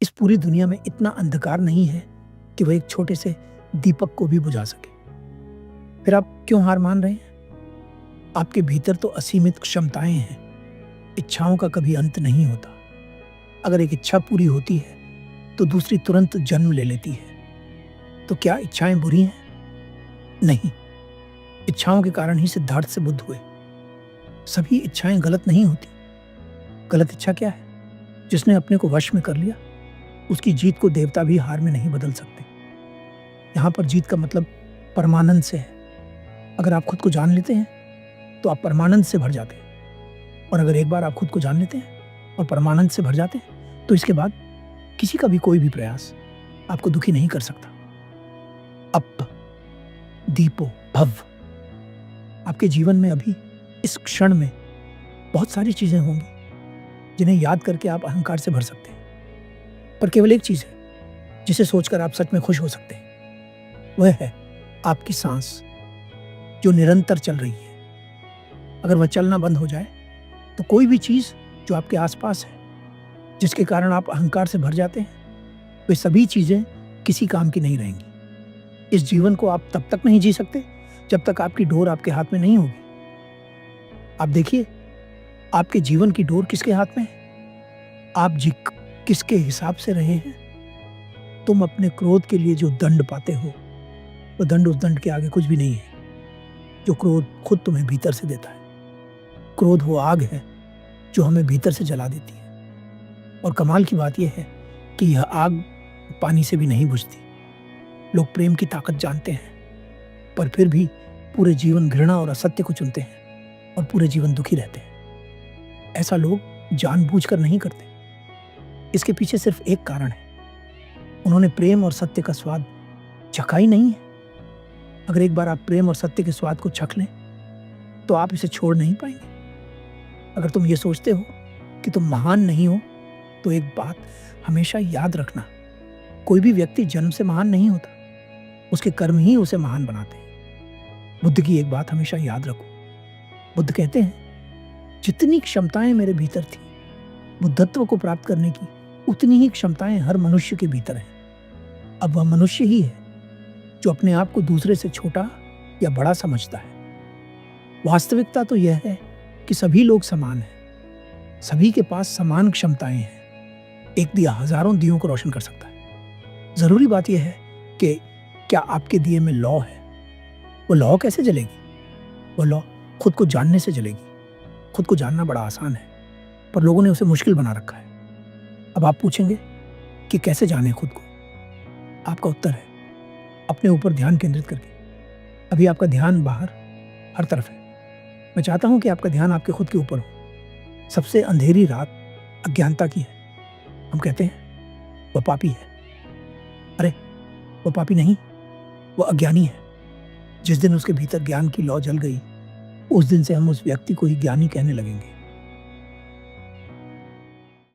इस पूरी दुनिया में इतना अंधकार नहीं है कि वह एक छोटे से दीपक को भी बुझा सके। फिर आप क्यों हार मान रहे हैं? आपके भीतर तो असीमित क्षमताएं हैं। इच्छाओं का कभी अंत नहीं होता। अगर एक इच्छा पूरी होती है तो दूसरी तुरंत जन्म ले लेती है। तो क्या इच्छाएं बुरी हैं? नहीं। इच्छाओं के कारण ही सिद्धार्थ से बुद्ध हुए। सभी इच्छाएं गलत नहीं होती। गलत इच्छा क्या है? जिसने अपने को वश में कर लिया, उसकी जीत को देवता भी हार में नहीं बदल सकते। यहां पर जीत का मतलब परमानंद से है। अगर आप खुद को जान लेते हैं तो आप परमानंद से भर जाते हैं। और अगर एक बार आप खुद को जान लेते हैं और परमानंद से भर जाते हैं तो इसके बाद किसी का भी कोई भी प्रयास आपको दुखी नहीं कर सकता। अप दीपो भव। आपके जीवन में अभी इस क्षण में बहुत सारी चीजें होंगी जिन्हें याद करके आप अहंकार से भर सकते हैं। पर केवल एक चीज है जिसे सोचकर आप सच में खुश हो सकते हैं। वह है आपकी सांस जो निरंतर चल रही है। अगर वह चलना बंद हो जाए तो कोई भी चीज जो आपके आसपास है जिसके कारण आप अहंकार से भर जाते हैं, वे सभी चीजें किसी काम की नहीं रहेंगी। इस जीवन को आप तब तक नहीं जी सकते जब तक आपकी डोर आपके हाथ में नहीं होगी। आप देखिए, आपके जीवन की डोर किसके हाथ में है? आप किसके हिसाब से रहे हैं? तुम अपने क्रोध के लिए जो दंड पाते हो, वो दंड उस दंड के आगे कुछ भी नहीं है जो क्रोध खुद तुम्हें भीतर से देता है। क्रोध वो आग है जो हमें भीतर से जला देती है। और कमाल की बात यह है कि यह आग पानी से भी नहीं बुझती। लोग प्रेम की ताकत जानते हैं पर फिर भी पूरे जीवन घृणा और असत्य को चुनते हैं और पूरे जीवन दुखी रहते हैं। ऐसा लोग जानबूझकर नहीं करते। इसके पीछे सिर्फ एक कारण है, उन्होंने प्रेम और सत्य का स्वाद चखा ही नहीं है। अगर एक बार आप प्रेम और सत्य के स्वाद को चख लें तो आप इसे छोड़ नहीं पाएंगे। अगर तुम ये सोचते हो कि तुम महान नहीं हो तो एक बात हमेशा याद रखना, कोई भी व्यक्ति जन्म से महान नहीं होता, उसके कर्म ही उसे महान बनाते हैं। बुद्ध की एक बात हमेशा याद रखो। बुद्ध कहते हैं, जितनी क्षमताएं मेरे भीतर थी बुद्धत्व को प्राप्त करने की, उतनी ही क्षमताएं हर मनुष्य के भीतर हैं। अब वह मनुष्य ही है जो अपने आप को दूसरे से छोटा या बड़ा समझता है। वास्तविकता तो यह है कि सभी लोग समान हैं, सभी के पास समान क्षमताएं हैं। एक दिया हजारों दियों को रोशन कर सकता है। जरूरी बात यह है कि क्या आपके दिए में लौ है? वो लौ कैसे जलेगी? वो लौ खुद को जानने से जलेगी। खुद को जानना बड़ा आसान है पर लोगों ने उसे मुश्किल बना रखा है। अब आप पूछेंगे कि कैसे जाने खुद को? आपका उत्तर है अपने ऊपर ध्यान केंद्रित करके। अभी आपका ध्यान बाहर हर तरफ है। मैं चाहता हूं कि आपका ध्यान आपके खुद के ऊपर हो। सबसे अंधेरी रात अज्ञानता की है। हम कहते हैं वह पापी है। अरे वह पापी नहीं, वह अज्ञानी है। जिस दिन उसके भीतर ज्ञान की लौ जल गई, उस दिन से हम उस व्यक्ति को ही ज्ञानी कहने लगेंगे।